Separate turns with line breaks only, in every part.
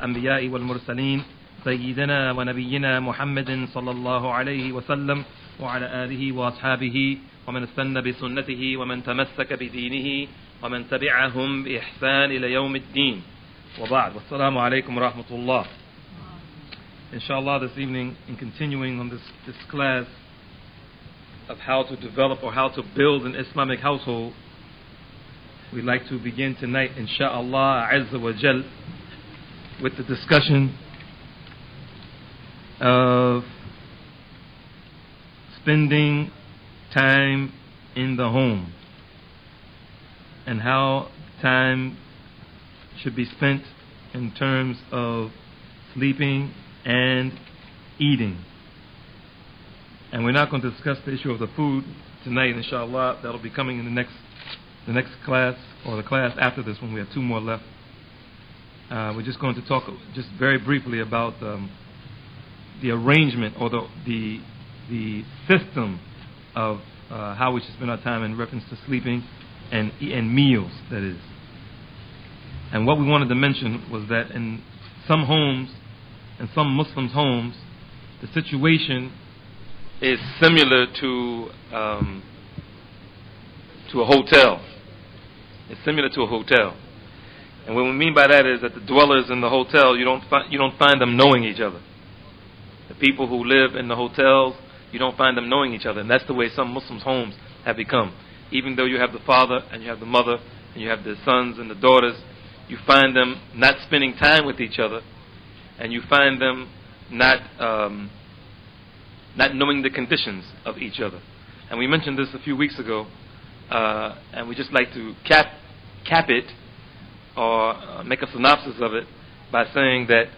الأنبياء والمرسلين سيدنا ونبينا محمد صلى الله عليه وسلم وعلى آله وأصحابه ومن استنى بسنته ومن تمسك بدينه ومن تبعهم بإحسان إلى يوم الدين وبعد والسلام عليكم ورحمة الله. Inshallah, this evening, in continuing on this class of how to develop or how to build an Islamic household, we'd like to begin tonight, inshallah, Azza wa Jal, with the discussion of spending time in the home and how time should be spent in terms of sleeping and eating. And we're not going to discuss the issue of the food tonight, inshallah. That'll be coming in the next class, or the class after this one. We have two more left. We're just going to talk just very briefly about the arrangement or the system of how we should spend our time in reference to sleeping and meals, that is. And what we wanted to mention was that in some homes, in some Muslims' homes, the situation is similar to a hotel. It's similar to a hotel, and what we mean by that is that the dwellers in the hotel, you don't find them knowing each other. The people who live in the hotels, you don't find them knowing each other, and that's the way some Muslims' homes have become. Even though you have the father and you have the mother and you have the sons and the daughters, you find them not spending time with each other. And you find them not knowing the conditions of each other. And we mentioned this a few weeks ago, and we just like to cap it or make a synopsis of it by saying that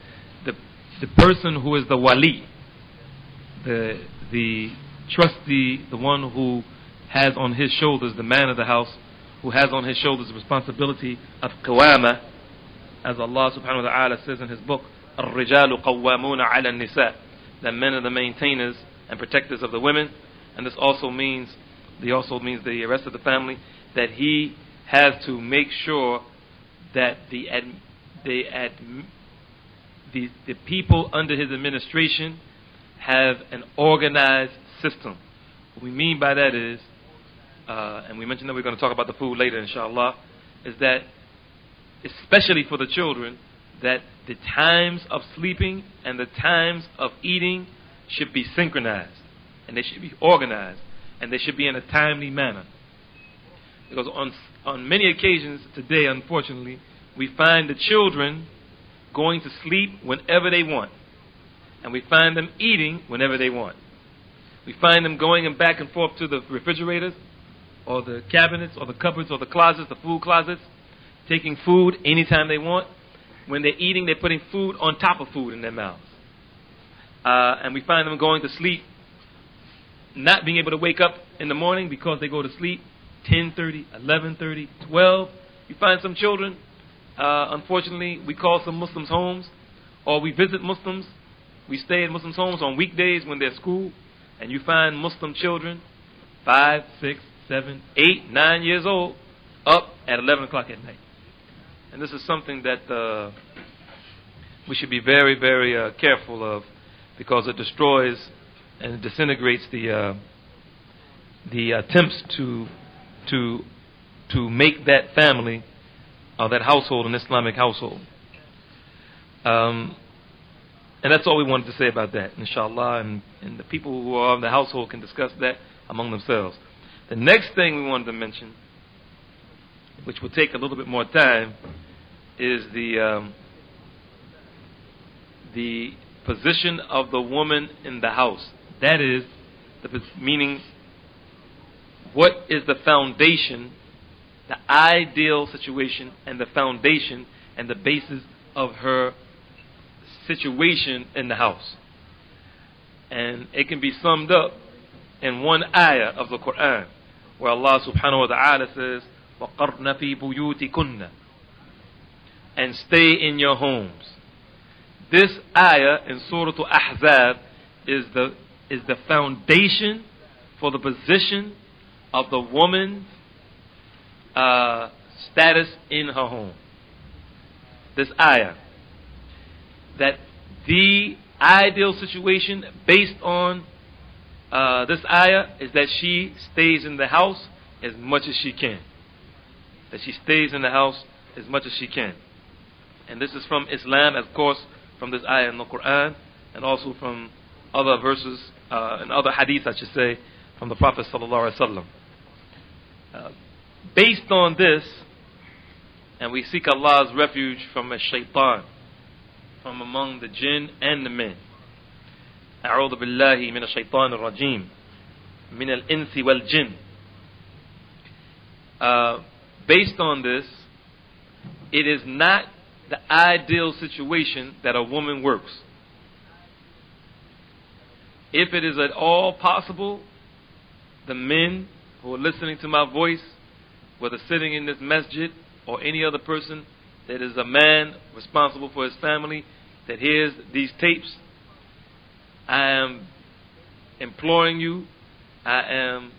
the person who is the wali, the trustee, the one who has on his shoulders, the man of the house, who has on his shoulders the responsibility of qawama, as Allah subhanahu wa ta'ala says in his book, الرجال قوامون على النساء, that men are the maintainers and protectors of the women. And this also means the rest of the family, that he has to make sure that the people under his administration have an organized system. What we mean by that is, and we mentioned that we're going to talk about the food later, inshallah, is that especially for the children, that the times of sleeping and the times of eating should be synchronized, and they should be organized, and they should be in a timely manner. Because on many occasions today, unfortunately, we find the children going to sleep whenever they want, and we find them eating whenever they want. We find them going back and forth to the refrigerators or the cabinets or the cupboards or the closets, the food closets, taking food anytime they want. When they're eating, they're putting food on top of food in their mouths. And we find them going to sleep, not being able to wake up in the morning because they go to sleep 10:30, 11:30, 12. You find some children, unfortunately, we call some Muslims homes, or we visit Muslims. We stay in Muslims' homes on weekdays when they're school, and you find Muslim children, 5, 6, 7, 8, 9 years old, up at 11 o'clock at night. And this is something that we should be very, very careful of, because it destroys and disintegrates the attempts to make that family or that household an Islamic household. And that's all we wanted to say about that, inshallah. And the people who are in the household can discuss that among themselves. The next thing we wanted to mention, which will take a little bit more time, is the position of the woman in the house. That is, meaning, what is the foundation, the ideal situation, and the foundation and the basis of her situation in the house. And it can be summed up in one ayah of the Qur'an, where Allah subhanahu wa ta'ala says, وَقَرْنَ فِي بُيُوتِكُنَّ, and stay in your homes. This ayah in Surah Al-Ahzab is the foundation for the position of the woman's status in her home. This ayah. that the ideal situation based on this ayah is that she stays in the house as much as she can. That she stays in the house as much as she can. And this is from Islam, of course, from this ayah in the Qur'an, and also from other verses and other hadith, I should say, from the Prophet sallallahu alaihi wasallam. Based on this, and we seek Allah's refuge from a shaitan, from among the jinn and the men. أعوذ بالله من الشيطان الرجيم من الإنس والجن. Based on this, it is not the ideal situation that a woman works. If it is at all possible, the men who are listening to my voice, whether sitting in this masjid or any other person that is a man responsible for his family that hears these tapes, I am imploring you, I am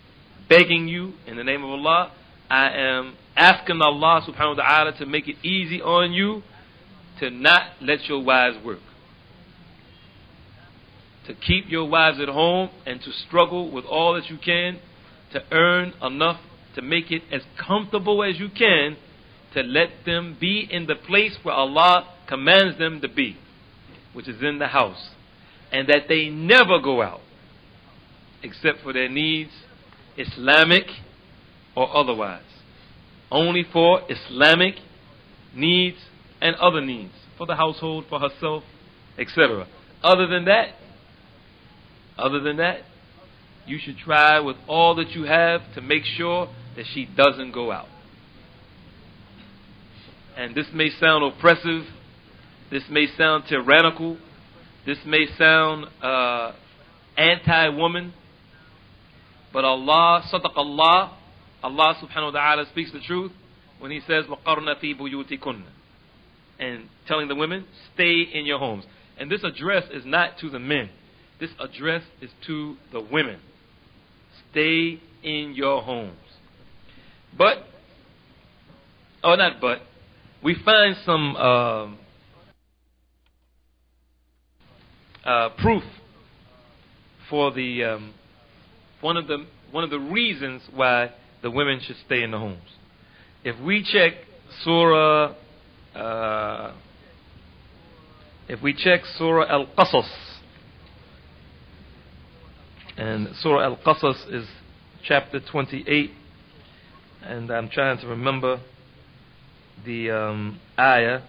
begging you in the name of Allah, I am asking Allah subhanahu wa ta'ala to make it easy on you to not let your wives work. To keep your wives at home and to struggle with all that you can to earn enough to make it as comfortable as you can to let them be in the place where Allah commands them to be, which is in the house. And that they never go out except for their needs, Islamic or otherwise. Only for Islamic needs and other needs, for the household, for herself, etc. Other than that, you should try with all that you have to make sure that she doesn't go out. And this may sound oppressive, this may sound tyrannical, this may sound anti-woman, but Allah, sadaqallah, Allah subhanahu wa ta'ala speaks the truth when He says, وَقَرْنَ فِي بُيُوتِكُنَّ, and telling the women, stay in your homes. And this address is not to the men. This address is to the women. Stay in your homes. We find some proof for the one of the reasons why the women should stay in the homes. If we check Surah Al-Qasas, and Surah Al-Qasas is chapter 28, and I'm trying to remember the ayah,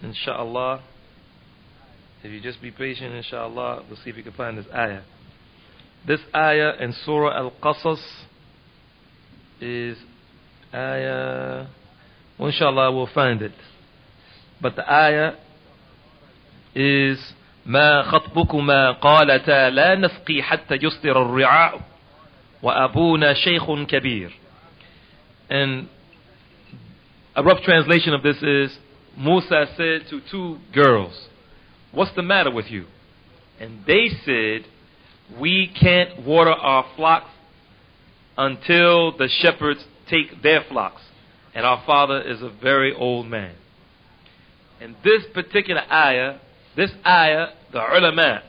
inshallah. If you just be patient, inshallah, we'll see if we can find this ayah. This ayah in Surah Al-Qasas is ayah, well, inshallah we'll find it. But the ayah is ما خطبكما قالتا لا نسقي حتى يصدر الرعاء وأبونا شيخ كبير. And a rough translation of this is, Musa said to two girls, what's the matter with you? And they said, we can't water our flocks until the shepherds take their flocks, and our father is a very old man. And this particular ayah, the ulama,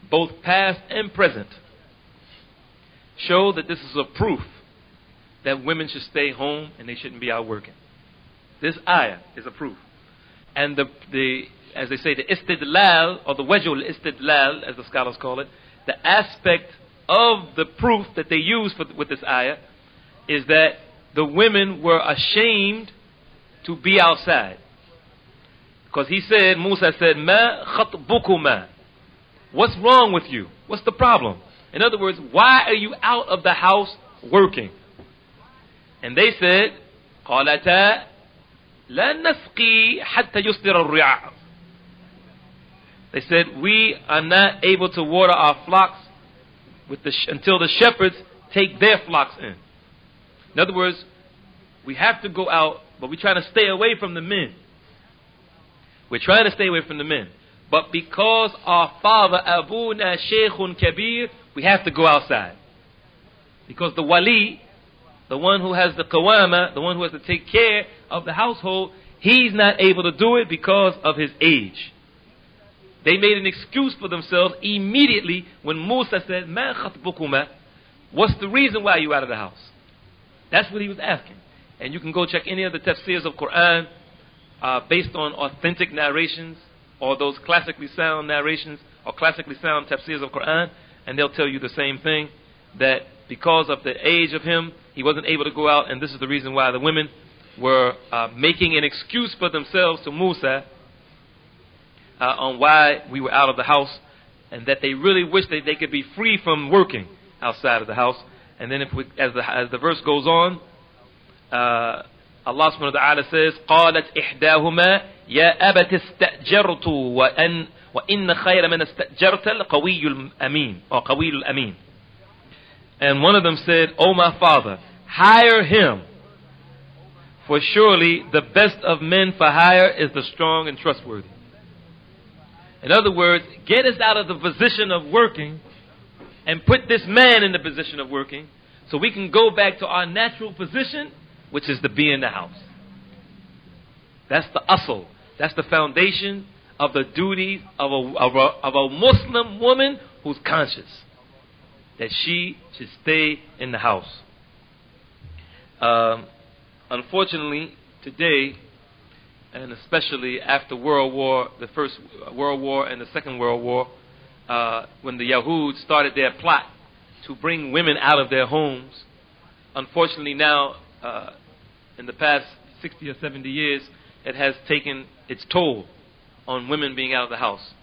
both past and present, show that this is a proof that women should stay home and they shouldn't be out working. This ayah is a proof. And as they say, the istidlal, or the wajhul istidlal, as the scholars call it, the aspect of the proof that they use with this ayah is that the women were ashamed to be outside. Because Musa said, Ma khatbukuma. What's wrong with you? What's the problem? In other words, why are you out of the house working? And they said, قالتا لا نسقي حتى يصدر الرعاء. They said, we are not able to water our flocks until the shepherds take their flocks in. In other words, we have to go out, but we're trying to stay away from the men. We're trying to stay away from the men. But because our father, Abuna Shaykhun Kabir, we have to go outside. Because the wali, the one who has the qawama, the one who has to take care of the household, he's not able to do it because of his age. They made an excuse for themselves immediately when Musa said, "Ma khatbukuma?" What's the reason why you out of the house? That's what he was asking. And you can go check any of the tafsirs of Qur'an based on authentic narrations or those classically sound narrations or classically sound tafsirs of Qur'an, and they'll tell you the same thing, that because of the age of him, he wasn't able to go out, and this is the reason why the women were making an excuse for themselves to Musa on why we were out of the house, and that they really wished that they could be free from working outside of the house. And then as the verse goes on, Allah subhanahu wa ta'ala says, قالت إحداهما يا أبت استأجرت وإن خير من استأجرت القوي الأمين or قوي الأمين. And one of them said, "O my father, hire him, for surely the best of men for hire is the strong and trustworthy." In other words, get us out of the position of working and put this man in the position of working so we can go back to our natural position, which is to be in the house. That's the asl. That's the foundation of the duties of a Muslim woman who's conscious that she should stay in the house. Unfortunately, today, and especially after World War, the First World War and the Second World War, when the Yahud started their plot to bring women out of their homes, unfortunately now, in the past 60 or 70 years, it has taken its toll on women being out of the house.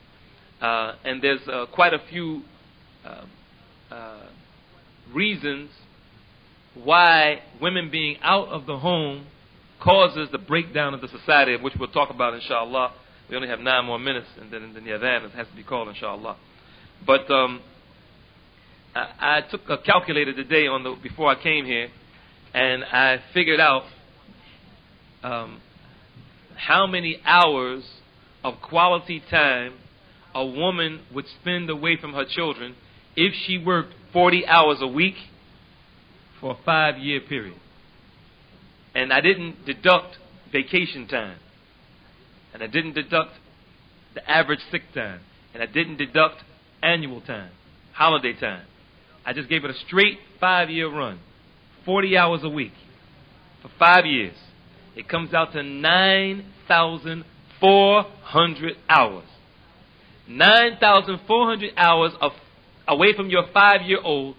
And there's quite a few reasons why women being out of the home causes the breakdown of the society, of which we'll talk about inshallah. We only have 9 more minutes, and then the adhan has to be called inshallah. But I took a calculator today before I came here, and I figured out how many hours of quality time a woman would spend away from her children if she worked 40 hours a week for a 5-year period. And I didn't deduct vacation time, and I didn't deduct the average sick time, and I didn't deduct annual time, holiday time. I just gave it a straight 5-year run, 40 hours a week for 5 years. It comes out to 9,400 hours. 9,400 hours away from your 5-year-old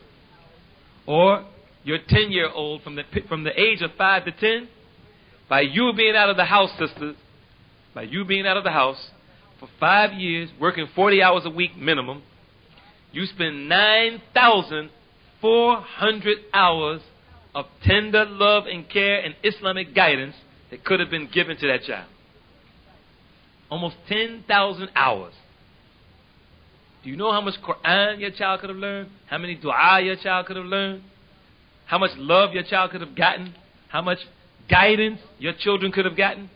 or your 10-year-old from the age of 5 to 10. By you being out of the house, sisters, by you being out of the house for 5 years, working 40 hours a week minimum, you spend 9,400 hours of tender love and care and Islamic guidance that could have been given to that child. Almost 10,000 hours. Do you know how much Qur'an your child could have learned? How many dua your child could have learned? How much love your child could have gotten? How much guidance your children could have gotten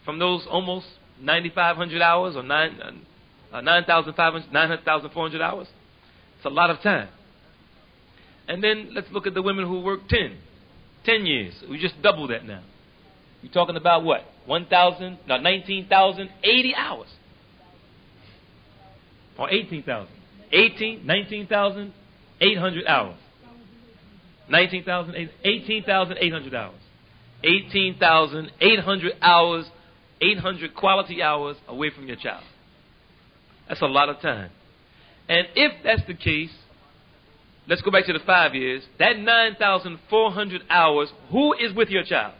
from those almost 9,500 hours or 9,400 hours? It's a lot of time. And then let's look at the women who work 10 years. We just double that now. You're talking about what? 19,080 hours. Or 18,000. 19,800 hours. 18,800 hours. 18,800 hours, 800 quality hours away from your child. That's a lot of time. And if that's the case, let's go back to the 5 years. That 9,400 hours, who is with your child?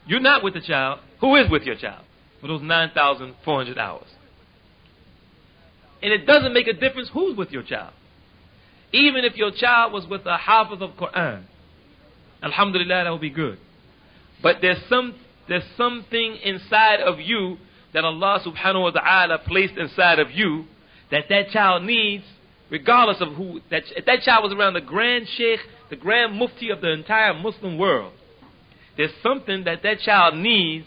You're not with the child. Who is with your child for those 9,400 hours? And it doesn't make a difference who's with your child. Even if your child was with a hafiz of Qur'an, alhamdulillah, that would be good. But there's something inside of you that Allah subhanahu wa ta'ala placed inside of you that child needs, regardless of who. If that child was around the grand sheikh, the grand mufti of the entire Muslim world, there's something that child needs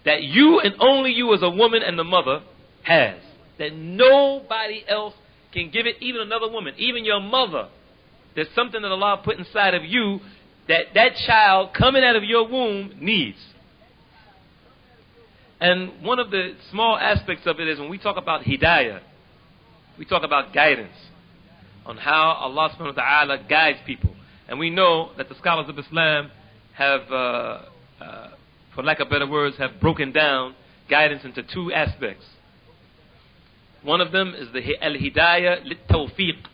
that you and only you as a woman and the mother has, that nobody else can give it, even another woman, even your mother. There's something that Allah put inside of you that child coming out of your womb needs. And one of the small aspects of it is when we talk about hidayah, we talk about guidance on how Allah subhanahu wa ta'ala guides people. And we know that the scholars of Islam have, for lack of better words, have broken down guidance into two aspects. One of them is the al-hidayah lit-tawfiq,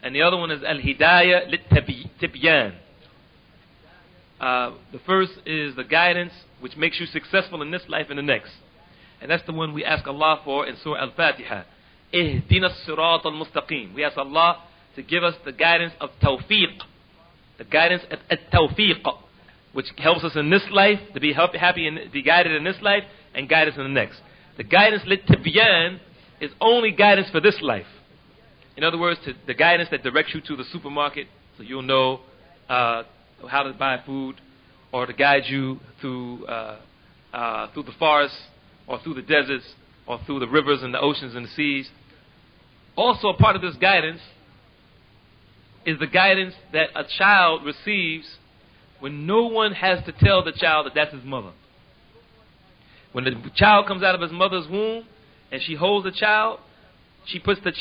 and the other one is al-hidayah lit-tibyan. The first is the guidance which makes you successful in this life and the next. And that's the one we ask Allah for in Surah Al-Fatiha. Ihdina as-sirat al-mustaqim. We ask Allah to give us the guidance of tawfiq, the guidance of at-tawfiq, which helps us in this life to be happy and be guided in this life and guide us in the next. The guidance lit-tibyan is only guidance for this life. In other words, the guidance that directs you to the supermarket so you'll know how to buy food, or to guide you through the forests, or through the deserts, or through the rivers and the oceans and the seas. Also, a part of this guidance is the guidance that a child receives when no one has to tell the child that that's his mother. When the child comes out of his mother's womb and she holds the child, she puts the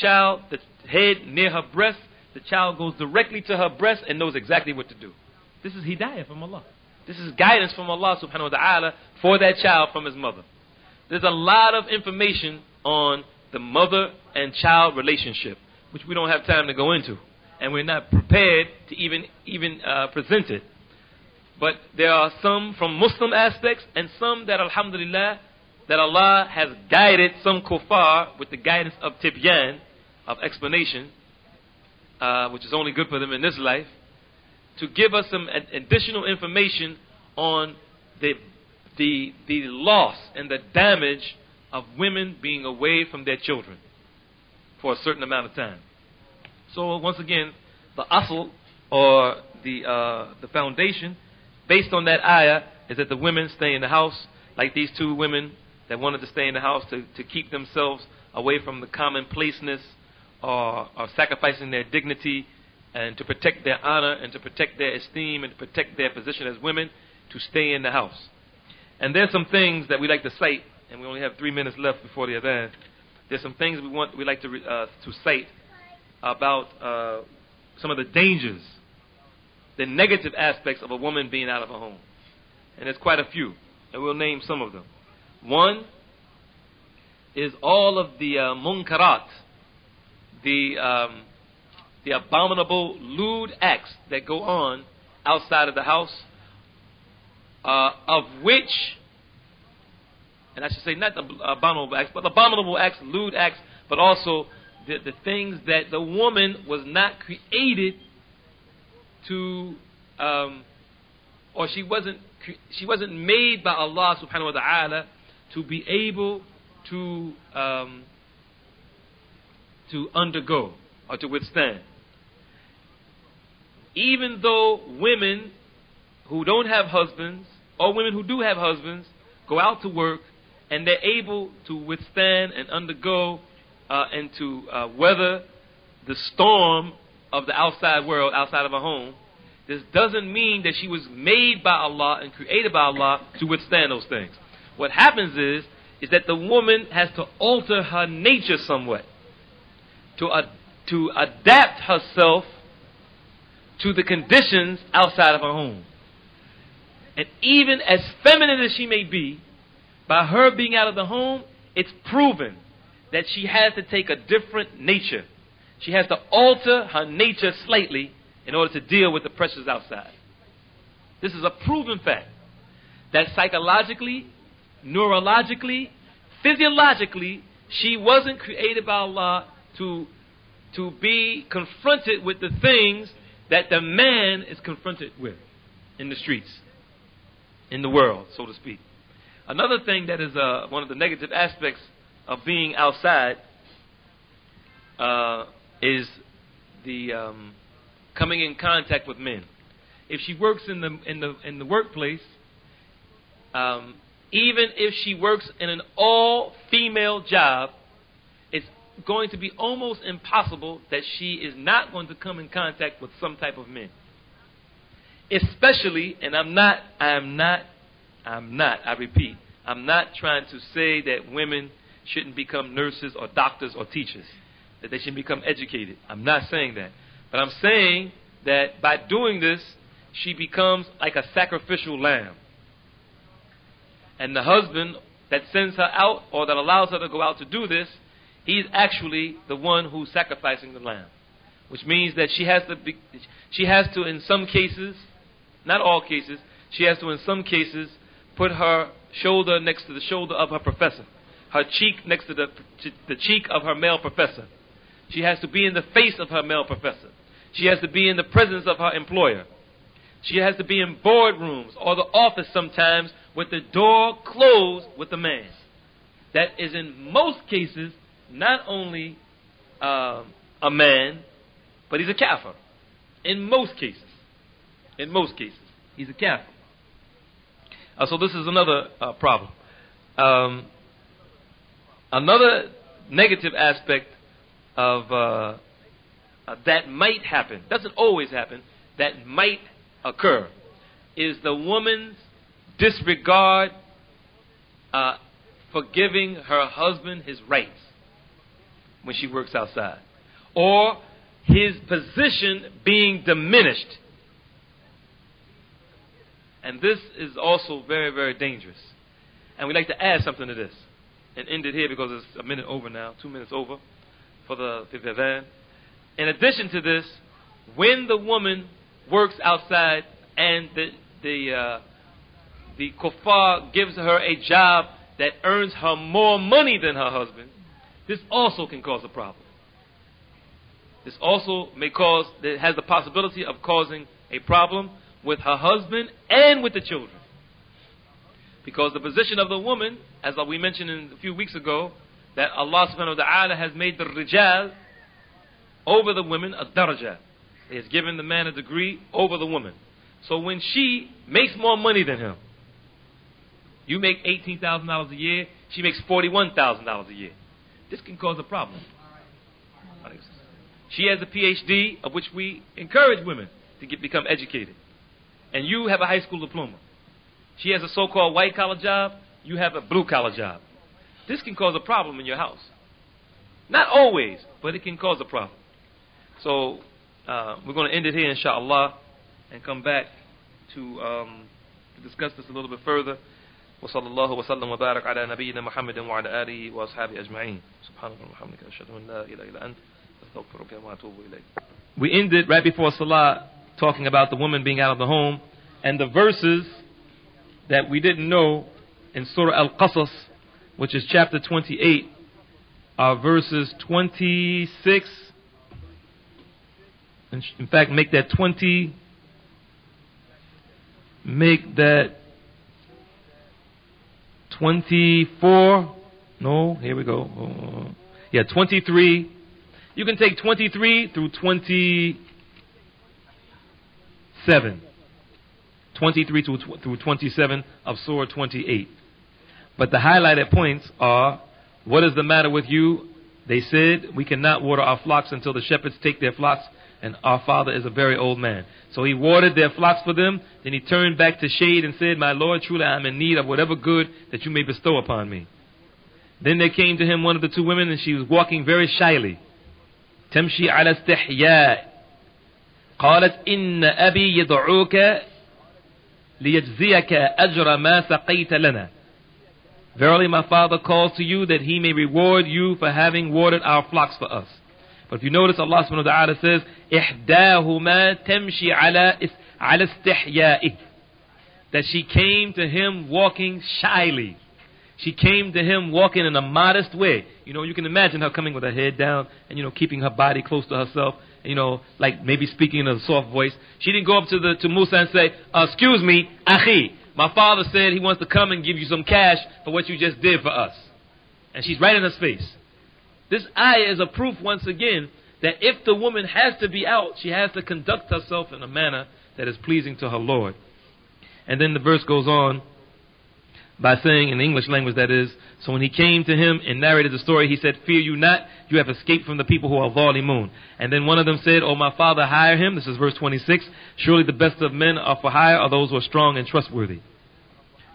head near her breast. The child goes directly to her breast and knows exactly what to do. This is hidayah from Allah. This is guidance from Allah subhanahu wa ta'ala for that child from his mother. There's a lot of information on the mother and child relationship, which we don't have time to go into, and we're not prepared to even present it. But there are some from Muslim aspects and some that, alhamdulillah, that Allah has guided some kuffar with the guidance of tibyan, of explanation, which is only good for them in this life, to give us some additional information on the loss and the damage of women being away from their children for a certain amount of time. So once again, the asl, or the foundation based on that ayah, is that the women stay in the house, like these two women that wanted to stay in the house to keep themselves away from the commonplaceness or sacrificing their dignity, and to protect their honor and to protect their esteem and to protect their position as women, to stay in the house. And there's some things that we like to cite, and we only have 3 minutes left before the adhan. There's some things we like to cite about some of the dangers, the negative aspects of a woman being out of her home. And there's quite a few, and we'll name some of them. One is all of the munkarat, the abominable, lewd acts that go on outside of the house, of which, and I should say not the abominable acts, but abominable acts, lewd acts, but also the things that the woman was not created to, or she wasn't made by Allah subhanahu wa ta'ala to be able to undergo or to withstand. Even though women who don't have husbands, or women who do have husbands, go out to work and they're able to withstand and undergo and to weather the storm of the outside world, outside of her home, this doesn't mean that she was made by Allah and created by Allah to withstand those things. What happens is that the woman has to alter her nature somewhat to adapt herself to the conditions outside of her home. And even as feminine as she may be, by her being out of the home, it's proven that she has to take a different nature. She has to alter her nature slightly in order to deal with the pressures outside. This is a proven fact that psychologically, neurologically, physiologically, she wasn't created by Allah to be confronted with the things that the man is confronted with in the streets, in the world, so to speak. Another thing that is one of the negative aspects of being outside is the coming in contact with men. If she works in the workplace, even if she works in an all-female job, it's going to be almost impossible that she is not going to come in contact with some type of men. Especially, and I repeat, I'm not trying to say that women shouldn't become nurses or doctors or teachers, that they shouldn't become educated. I'm not saying that. But I'm saying that by doing this, she becomes like a sacrificial lamb. And the husband that sends her out or that allows her to go out to do this, he's actually the one who's sacrificing the lamb. Which means that she has to in some cases, not all cases, she has to in some cases put her shoulder next to the shoulder of her professor, her cheek next to the cheek of her male professor. She has to be in the face of her male professor. She has to be in the presence of her employer. She has to be in boardrooms or the office sometimes with the door closed with the man. That is in most cases not only a man, but he's a kafir. In most cases. In most cases. He's a kafir. So this is another problem. Another negative aspect of that might happen, doesn't always happen, that might occur, is the woman's disregard for giving her husband his rights when she works outside, or his position being diminished. And this is also very, very dangerous. And we'd like to add something to this and end it here because it's a minute over now, 2 minutes over for the adhan. In addition to this, when the woman works outside and the kuffar gives her a job that earns her more money than her husband, this also can cause a problem. This also has the possibility of causing a problem with her husband and with the children. Because the position of the woman, as we mentioned a few weeks ago, that Allah subhanahu wa ta'ala has made the rijal over the women a darajah. He has given the man a degree over the woman. So when she makes more money than him, you make $18,000 a year, she makes $41,000 a year. This can cause a problem. She has a PhD, of which we encourage women to become educated. And you have a high school diploma. She has a so-called white-collar job, you have a blue-collar job. This can cause a problem in your house. Not always, but it can cause a problem. So we're going to end it here, inshallah, and come back to discuss this a little bit further. وصلى الله وسلم وبارك على نبينا محمد وعلى آله وأصحابه أجمعين. سبحانك وبحمدك أشهد أن لا إله إلا أنت أستغفرك وأتوب إليك. We ended right before Salah talking about the woman being out of the home, and the verses that we didn't know in Surah Al-Qasas, which is chapter 28, are verses 26. In fact, make that 20. Make that 24. No, here we go. 23. You can take 23 through 27. 23 through 27 of Surah 28. But the highlighted points are, what is the matter with you? They said, we cannot water our flocks until the shepherds take their flocks, and our father is a very old man. So he watered their flocks for them. Then he turned back to shade and said, my Lord, truly I am in need of whatever good that you may bestow upon me. Then there came to him one of the two women, and she was walking very shyly. تمشي على استحياء قالت إن أبي يدعوك ليجزيك أجر ما سقيت لنا. Verily my father calls to you that he may reward you for having watered our flocks for us. But if you notice, Allah subhanahu wa ta'ala says, إحداهما تمشي على استحيائه. That she came to him walking shyly. She came to him walking in a modest way. You can imagine her coming with her head down and, keeping her body close to herself. Like maybe speaking in a soft voice. She didn't go up to Musa and say, excuse me, akhi, my father said he wants to come and give you some cash for what you just did for us. And she's right in his face. This ayah is a proof once again that if the woman has to be out, she has to conduct herself in a manner that is pleasing to her Lord. And then the verse goes on by saying, in the English language that is, so when he came to him and narrated the story, he said, fear you not, you have escaped from the people who are zalimun. And then one of them said, oh my father, hire him. This is verse 26. Surely the best of men are for hire are those who are strong and trustworthy.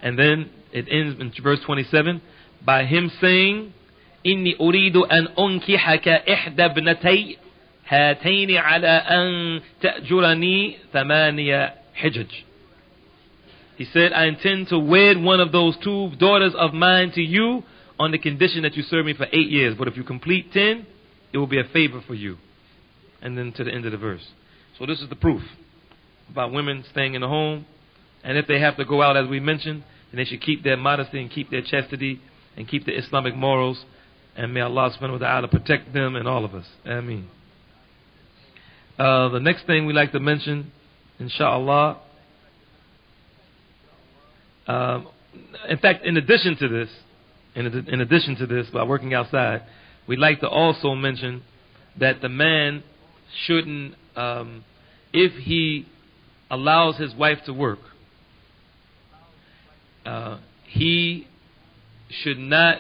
And then it ends in verse 27 by him saying, إني أريد أن أنكحك إحدى ابنتي هاتين على أن تأجرني ثمانية حجج. He said, I intend to wed one of those two daughters of mine to you on the condition that you serve me for 8 years. But if you complete 10, it will be a favor for you. And then to the end of the verse. So this is the proof about women staying in the home. And if they have to go out, as we mentioned, then they should keep their modesty and keep their chastity and keep the Islamic morals. And may Allah subhanahu wa ta'ala protect them and all of us. Ameen. The next thing we like to mention, inshallah, in fact, in addition to this, by working outside, we'd like to also mention that the man shouldn't, if he allows his wife to work, he should not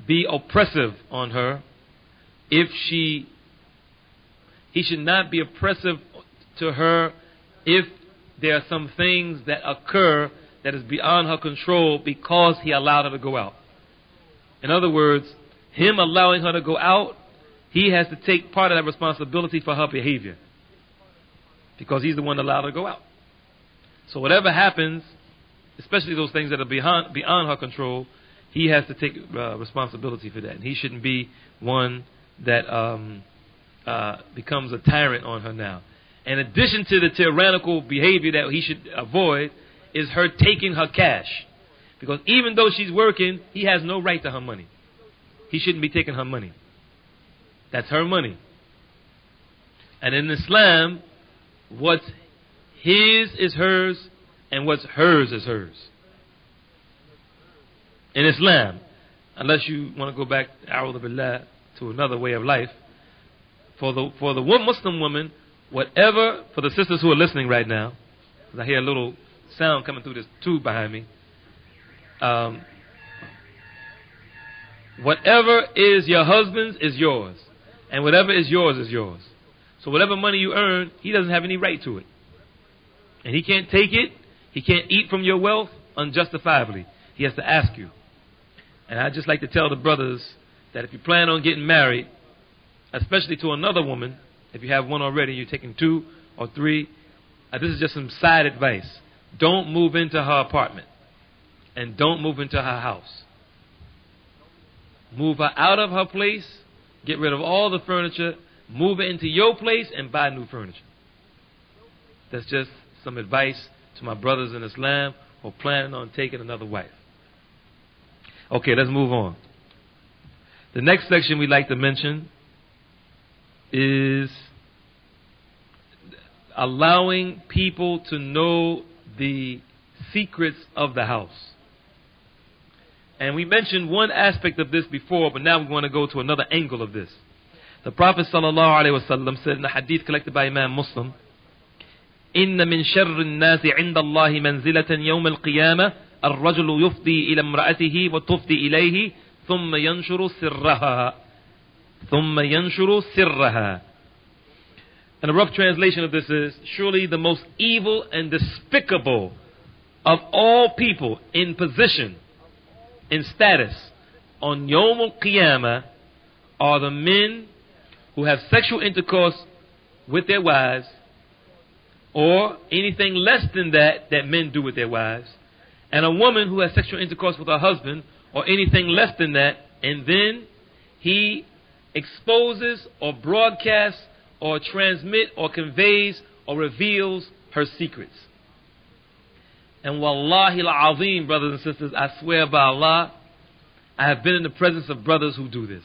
be oppressive on her. He should not be oppressive to her if there are some things that occur that is beyond her control because he allowed her to go out. In other words, him allowing her to go out, he has to take part of that responsibility for her behavior because he's the one that allowed her to go out. So whatever happens, especially those things that are beyond her control, he has to take responsibility for that. And he shouldn't be one that becomes a tyrant on her now. In addition to the tyrannical behavior that he should avoid is her taking her cash. Because even though she's working, he has no right to her money. He shouldn't be taking her money. That's her money. And in Islam, what's his is hers and what's hers is hers. In Islam, unless you want to go back, a'udhu billah, to another way of life, for the one Muslim woman, whatever, for the sisters who are listening right now, because I hear a little sound coming through this tube behind me, whatever is your husband's is yours, and whatever is yours is yours. So whatever money you earn, he doesn't have any right to it. And he can't take it, he can't eat from your wealth unjustifiably. He has to ask you. And I'd just like to tell the brothers that if you plan on getting married, especially to another woman, if you have one already, you're taking 2 or 3, this is just some side advice. Don't move into her apartment. And don't move into her house. Move her out of her place, get rid of all the furniture, move it into your place and buy new furniture. That's just some advice to my brothers in Islam who are planning on taking another wife. Okay, let's move on. The next section we'd like to mention is allowing people to know the secrets of the house. And we mentioned one aspect of this before, but now we want to go to another angle of this. The Prophet ﷺ said in a hadith collected by Imam Muslim, إن من شر الناس عند الله منزلة يوم القيامة الرجل يفضي إلى امرأته وتفضي إليه ثم ينشر سرها. And a rough translation of this is, surely the most evil and despicable of all people in position, in status, on Yawm al-Qiyamah are the men who have sexual intercourse with their wives, or anything less than that men do with their wives, and a woman who has sexual intercourse with her husband, or anything less than that, and then he exposes or broadcasts or transmit or conveys or reveals her secrets. And wallahi al-azim, brothers and sisters, I swear by Allah, I have been in the presence of brothers who do this.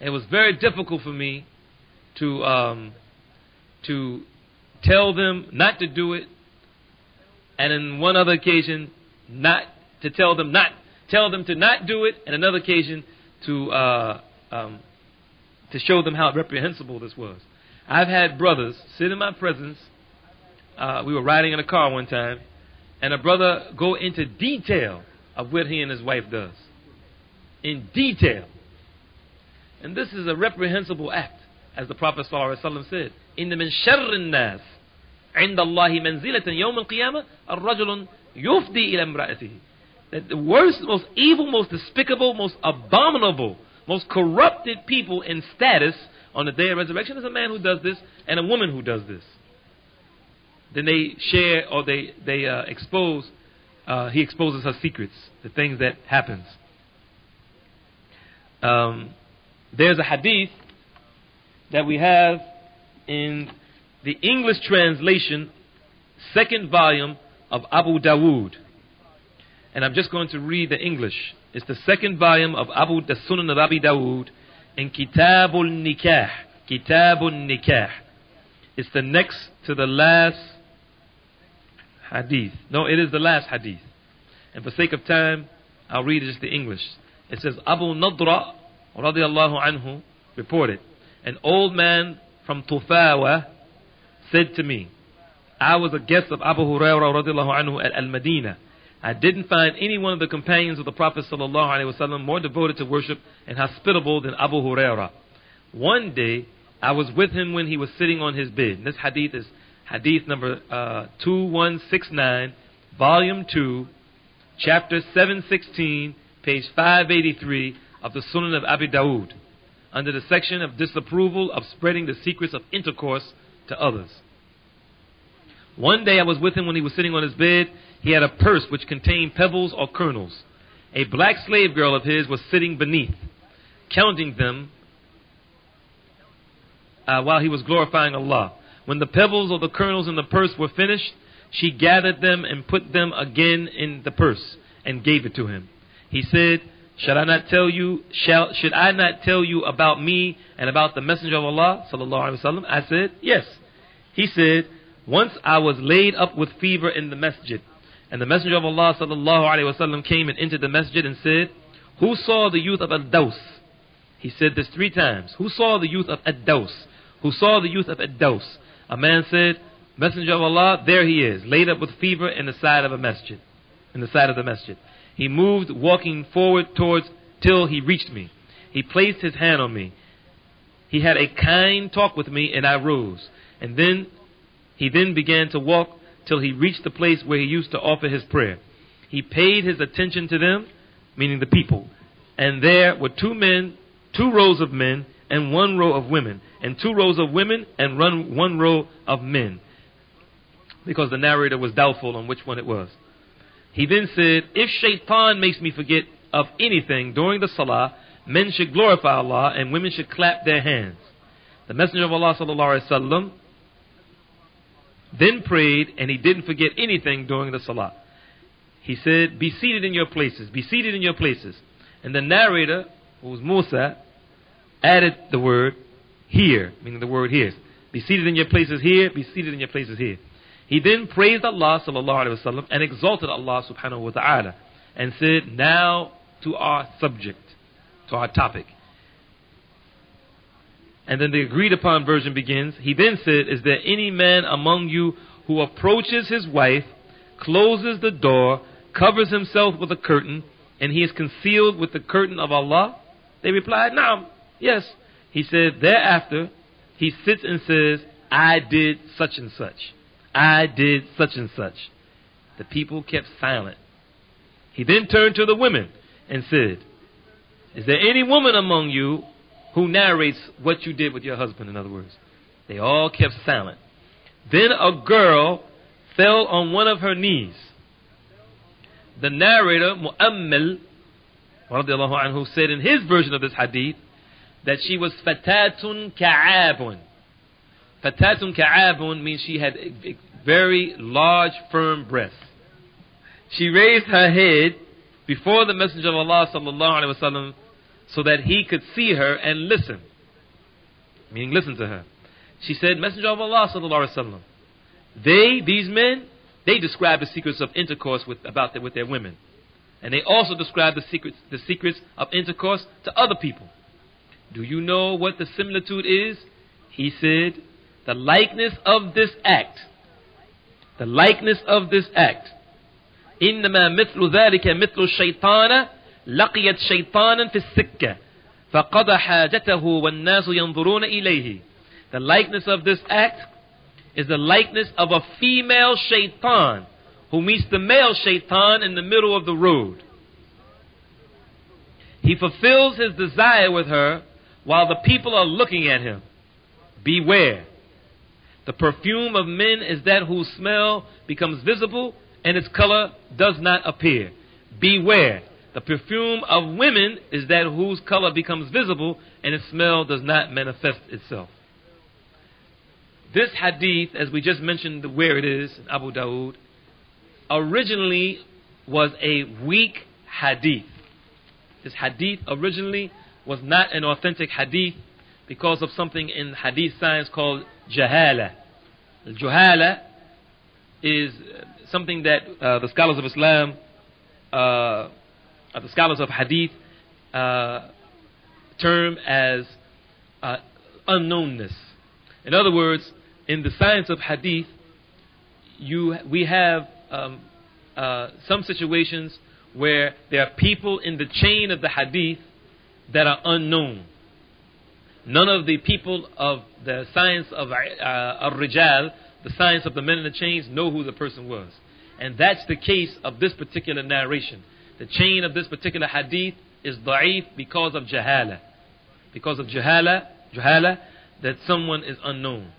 It was very difficult for me to tell them not to do it, and in one other occasion to tell them to not do it, and another occasion to show them how reprehensible this was. I've had brothers sit in my presence. We were riding in a car one time, and a brother go into detail of what he and his wife does. In detail. And this is a reprehensible act, as the Prophet ﷺ said, إِنَّ مِنْ شَرِّ النَّاسِ عند الله منزلة يوم القيامة الرجل يفضي إلى امرأته. That the worst, most evil, most despicable, most abominable, most corrupted people in status on the day of resurrection is a man who does this and a woman who does this. Then they share, or they expose, he exposes her secrets, the things that happens. There's a hadith that we have in the English translation, second volume of Abu Dawud. And I'm just going to read the English. It's the second volume of the Sunan of Abi Dawud in Kitabul Nikah. Kitabul Nikah. It's the next to the last hadith. No, it is the last hadith. And for sake of time, I'll read just the English. It says, Abu Nadra radiallahu anhu reported, an old man from Tufawa said to me, I was a guest of Abu Hurairah radiallahu anhu at Al-Madinah. I didn't find any one of the companions of the Prophet sallallahu alaihi wasallam more devoted to worship and hospitable than Abu Hurairah. One day, I was with him when he was sitting on his bed. And this hadith is hadith number 2169, volume 2, chapter 716, page 583 of the Sunan of Abi Dawud, under the section of disapproval of spreading the secrets of intercourse to others. One day I was with him when he was sitting on his bed. He had a purse which contained pebbles or kernels. A black slave girl of his was sitting beneath, counting them while he was glorifying Allah. When the pebbles or the kernels in the purse were finished, she gathered them and put them again in the purse and gave it to him. He said, should I not tell you about me and about the Messenger of Allah sallallahu alaihi wasallam? I said, yes. He said, once I was laid up with fever in the masjid, and the Messenger of Allah sallallahu alaihi wasallam came and entered the masjid and said, who saw the youth of Ad-Daws? He said this 3 times. Who saw the youth of Ad-Daws? Who saw the youth of Ad-Daws? A man said, Messenger of Allah, there he is, laid up with fever in the side of a masjid, in the side of the masjid. He moved, walking forward till he reached me. He placed his hand on me. He had a kind talk with me, and I rose. And then he began to walk till he reached the place where he used to offer his prayer. He paid his attention to them, meaning the people. And there were 2 rows of men, and 1 row of women, and 2 rows of women, and 1 row of men. Because the narrator was doubtful on which one it was. He then said, if shaitan makes me forget of anything during the salah, men should glorify Allah and women should clap their hands. The Messenger of Allah sallallahu alaihi wasallam then prayed, and he didn't forget anything during the salah. He said, be seated in your places, be seated in your places. And the narrator, who was Musa, added the word here, meaning the word here. Be seated in your places here, be seated in your places here. He then praised Allah sallallahu alaihi wasallam and exalted Allah subhanahu wa ta'ala and said, now to our subject, to our topic. And then the agreed upon version begins. He then said, is there any man among you who approaches his wife, closes the door, covers himself with a curtain, and he is concealed with the curtain of Allah? They replied, Naam, yes. He said, thereafter, he sits and says, I did such and such. I did such and such. The people kept silent. He then turned to the women and said, is there any woman among you who narrates what you did with your husband, in other words? They all kept silent. Then a girl fell on one of her knees. The narrator, Mu'ammil, radiallahu anhu, said in his version of this hadith that she was fatatun ka'abun. Fatatun ka'abun means she had a very large, firm breasts. She raised her head before the Messenger of Allah sallallahu alaihi wasallam so that he could see her and listen, meaning listen to her. She said, Messenger of Allah sallallahu alaihi wasallam, these men, they describe the secrets of intercourse with their women, and they also describe the secrets of intercourse to other people. Do you know what the similitude is? He said, the likeness of this act. The likeness of this act. إنما مثل ذلك مثل الشيطان لقيت شيطانا في السكة فقضى حاجته والناس ينظرون إليه. The likeness of this act is the likeness of a female shaitan who meets the male shaitan in the middle of the road. He fulfills his desire with her while the people are looking at him. Beware. The perfume of men is that whose smell becomes visible and its color does not appear. Beware. The perfume of women is that whose color becomes visible and its smell does not manifest itself. This hadith, as we just mentioned where it is in Abu Dawud, originally was a weak hadith. This hadith originally was not an authentic hadith because of something in hadith science called jahala. Jahala is something that the scholars of Islam, the scholars of hadith, term as unknownness. In other words, in the science of hadith, we have some situations where there are people in the chain of the hadith that are unknown. None of the people of the science of al-rijal, the science of the men in the chains, know who the person was. And that's the case of this particular narration. The chain of this particular hadith is da'if because of jahala. Because of jahala, that someone is unknown.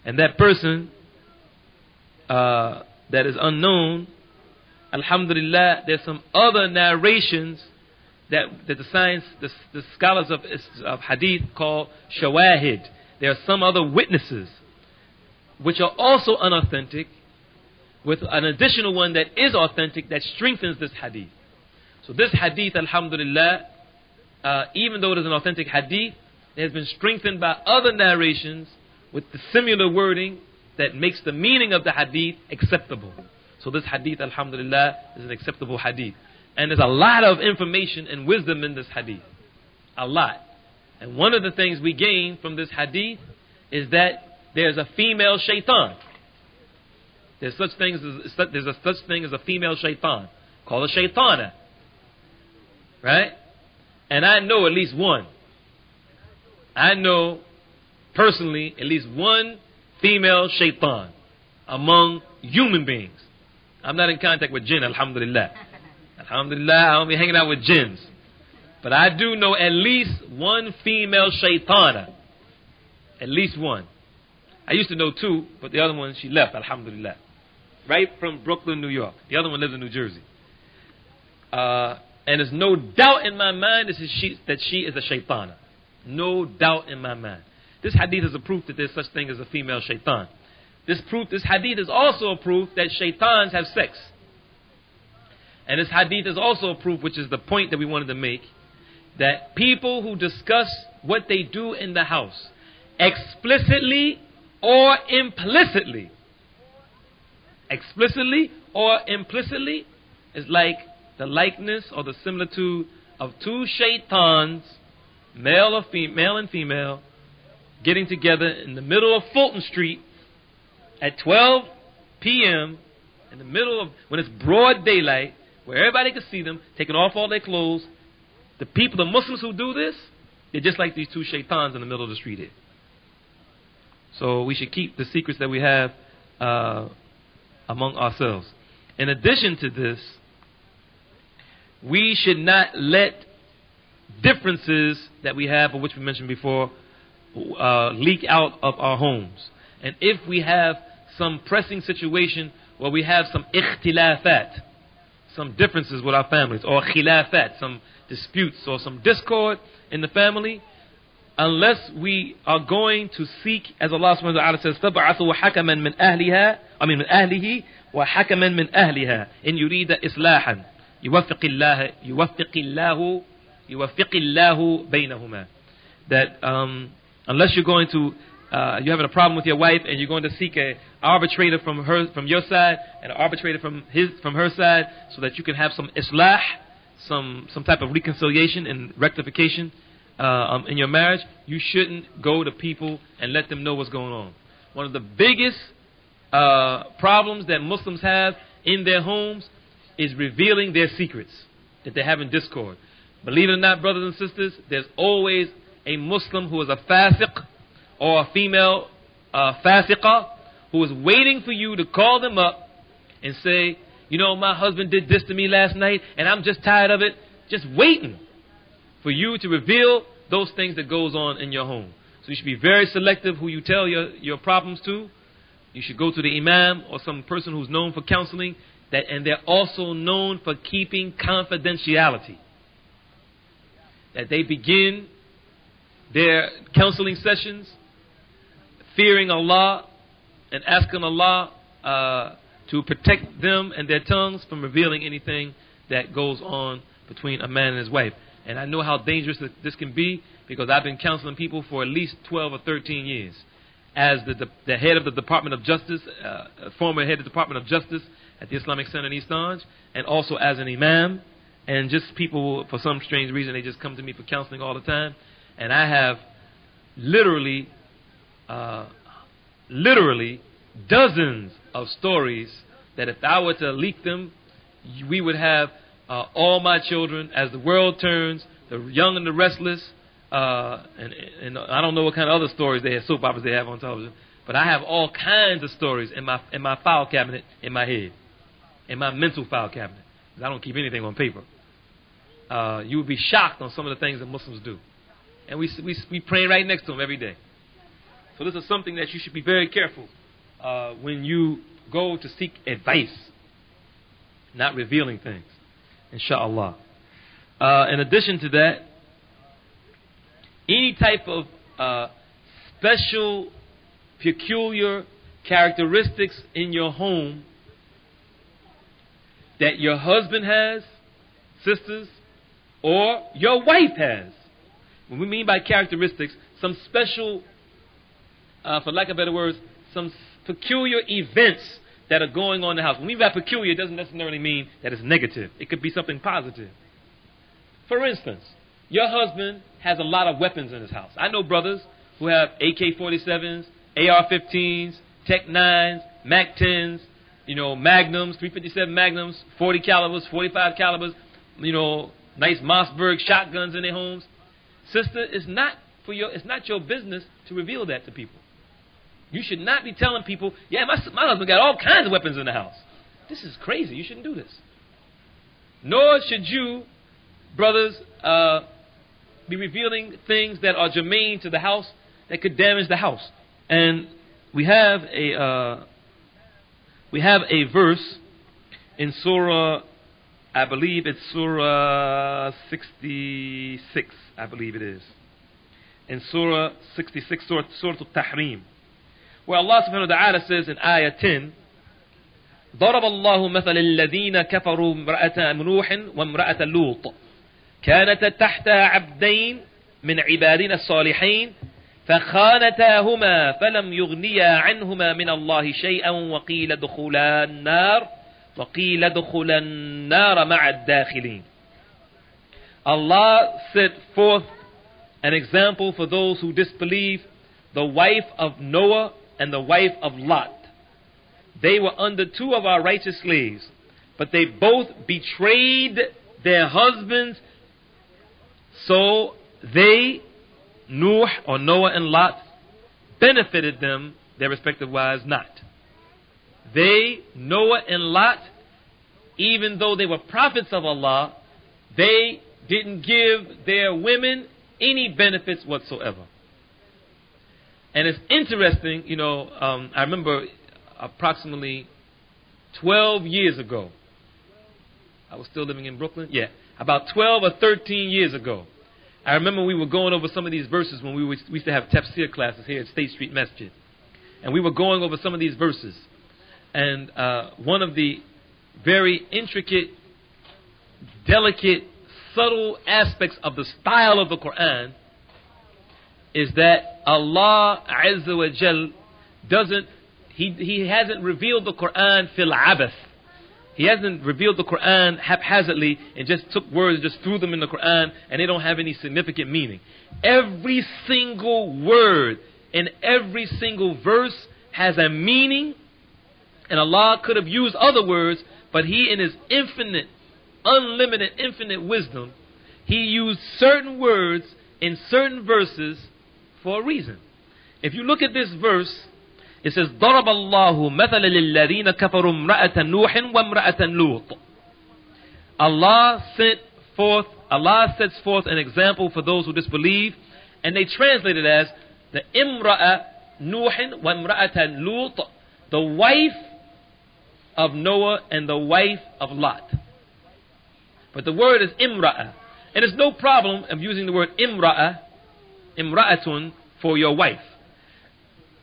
And that person that is unknown, alhamdulillah, there's some other narrations that the scholars of hadith call shawahid. There are some other witnesses which are also unauthentic, with an additional one that is authentic that strengthens this hadith. So this hadith, alhamdulillah, even though it is an authentic hadith, it has been strengthened by other narrations with the similar wording that makes the meaning of the hadith acceptable. So this hadith, alhamdulillah, is an acceptable hadith. And there's a lot of information and wisdom in this hadith. A lot. And one of the things we gain from this hadith is that there's a female shaitan. There's such thing as a female shaitan, called a shaitana. Right? And I know at least one. I know personally at least one female shaitan among human beings. I'm not in contact with jinn, alhamdulillah. Alhamdulillah, I don't be hanging out with jinns. But I do know at least one female shaitana. At least one. I used to know two, but the other one, she left, alhamdulillah. Right from Brooklyn, New York. The other one lives in New Jersey. And there's no doubt in my mind that she is a shaitana. No doubt in my mind. This hadith is a proof that there's such thing as a female shaitan. This hadith is also a proof that shaitans have sex. And this hadith is also a proof, which is the point that we wanted to make, that people who discuss what they do in the house, explicitly or implicitly, is like the likeness or the similitude of two shaitans, male and female, getting together in the middle of Fulton Street at 12 p.m. in the middle of, when it's broad daylight, where everybody can see them, taking off all their clothes. The Muslims who do this, they're just like these two shaitans in the middle of the street here. So we should keep the secrets that we have among ourselves. In addition to this, we should not let differences that we have, or which we mentioned before, leak out of our homes. And if we have some pressing situation where we have some ikhtilafat, some differences with our families, or khilafat, some disputes or some discord in the family, unless we are going to seek, as Allah subhanahu wa ta'ala says, فَبْعَثُوا حَكَمًا مِنْ أَهْلِهِ وَحَكَمًا مِنْ أَهْلِهَا إِنْ يُرِيدَ إِصْلَاحًا يُوَفِّقِ اللَّهُ بَيْنَهُمَا. That unless you're going to you're having a problem with your wife and you're going to seek an arbitrator from your side and an arbitrator from her side, so that you can have some islah, some type of reconciliation and rectification in your marriage, you shouldn't go to people and let them know what's going on. One of the biggest problems that Muslims have in their homes is revealing their secrets that they have in discord. Believe it or not, brothers and sisters, there's always a Muslim who is a fasiq, or a female fasiqah, who is waiting for you to call them up and say, you know, my husband did this to me last night and I'm just tired of it. Just waiting for you to reveal those things that goes on in your home. So you should be very selective who you tell your problems to. You should go to the imam or some person who's known for counseling, and they're also known for keeping confidentiality. That they begin their counseling sessions fearing Allah and asking Allah to protect them and their tongues from revealing anything that goes on between a man and his wife. And I know how dangerous this can be because I've been counseling people for at least 12 or 13 years. As the head of the Department of Justice, former head of the Department of Justice at the Islamic Center in East Orange, and also as an imam, and just people, for some strange reason, they just come to me for counseling all the time. And I have literally dozens of stories that if I were to leak them, we would have all my children, as the world turns, the young and the restless, and I don't know what kind of other stories they have, soap operas they have on television, but I have all kinds of stories in my file cabinet in my head, in my mental file cabinet, because I don't keep anything on paper. You would be shocked on some of the things that Muslims do, and we pray right next to them every day. So this is something that you should be very careful when you go to seek advice, not revealing things, inshallah. In addition to that, any type of special, peculiar characteristics in your home that your husband has, sisters, or your wife has. What we mean by characteristics, some special, for lack of better words, some peculiar events that are going on in the house. When we mean by peculiar, it doesn't necessarily mean that it's negative. It could be something positive. For instance, your husband has a lot of weapons in his house. I know brothers who have AK-47s, AR-15s, Tech 9s, Mac 10s, Magnums, 357 Magnums, 40 calibers, 45 calibers, nice Mossberg shotguns in their homes. Sister, it's not your business to reveal that to people. You should not be telling people, yeah, my husband got all kinds of weapons in the house. This is crazy. You shouldn't do this. Nor should you, brothers, be revealing things that are germane to the house that could damage the house. And we have a verse in Surah, I believe it's Surah 66, I believe it is. In Surah 66, Surah Al-Tahrim, where Allah subhanahu wa ta'ala says in Ayah 10, ضرب الله مثل الذين كفروا امرأة نوح وامرأة لوط كانتا تحت عبدين من عبادنا الصالحين فخانتاهما فلم يغنيا عنهما من الله شيئا وقيل ادخلا النار مع الداخلين. Allah set forth an example for those who disbelieve, the wife of Noah and the wife of Lot. They were under two of our righteous slaves, but they both betrayed their husbands. So they, Noah and Lot, benefited them, their respective wives, not. They, Noah and Lot, even though they were prophets of Allah, they didn't give their women any benefits whatsoever. And it's interesting, I remember approximately 12 years ago, I was still living in Brooklyn. Yeah, about 12 or 13 years ago, I remember we were going over some of these verses when we used to have tafsir classes here at State Street Masjid. And we were going over some of these verses. And one of the very intricate, delicate, subtle aspects of the style of the Qur'an is that Allah Azza wa Jal He hasn't revealed the Qur'an fil abath. He hasn't revealed the Qur'an haphazardly and just took words, just threw them in the Qur'an, and they don't have any significant meaning. Every single word in every single verse has a meaning, and Allah could have used other words, but He, in His infinite, unlimited, infinite wisdom, He used certain words in certain verses for a reason. If you look at this verse, It says, ضرب الله مثل للذين كفروا امرأة نوح وامرأة لوط. Allah sets forth an example for those who disbelieve, and they translate it as the Imra'a Nuhin wa Imra'atan Lut, the wife of Noah and the wife of Lot. But the word is Imra'a, and there's no problem of using the word Imra'a, Imra'atun, for your wife.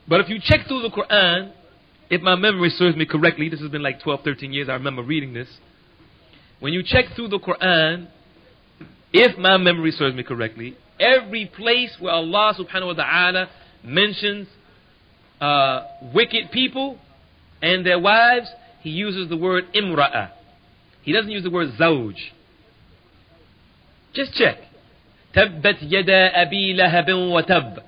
But if you check through the Qur'an, if my memory serves me correctly, this has been like 12, 13 years, I remember reading this. When you check through the Qur'an, if my memory serves me correctly, every place where Allah subhanahu wa ta'ala mentions wicked people and their wives, He uses the word imra'a. He doesn't use the word zawj. Just check. Tabbat yada abi lahabin wa tab.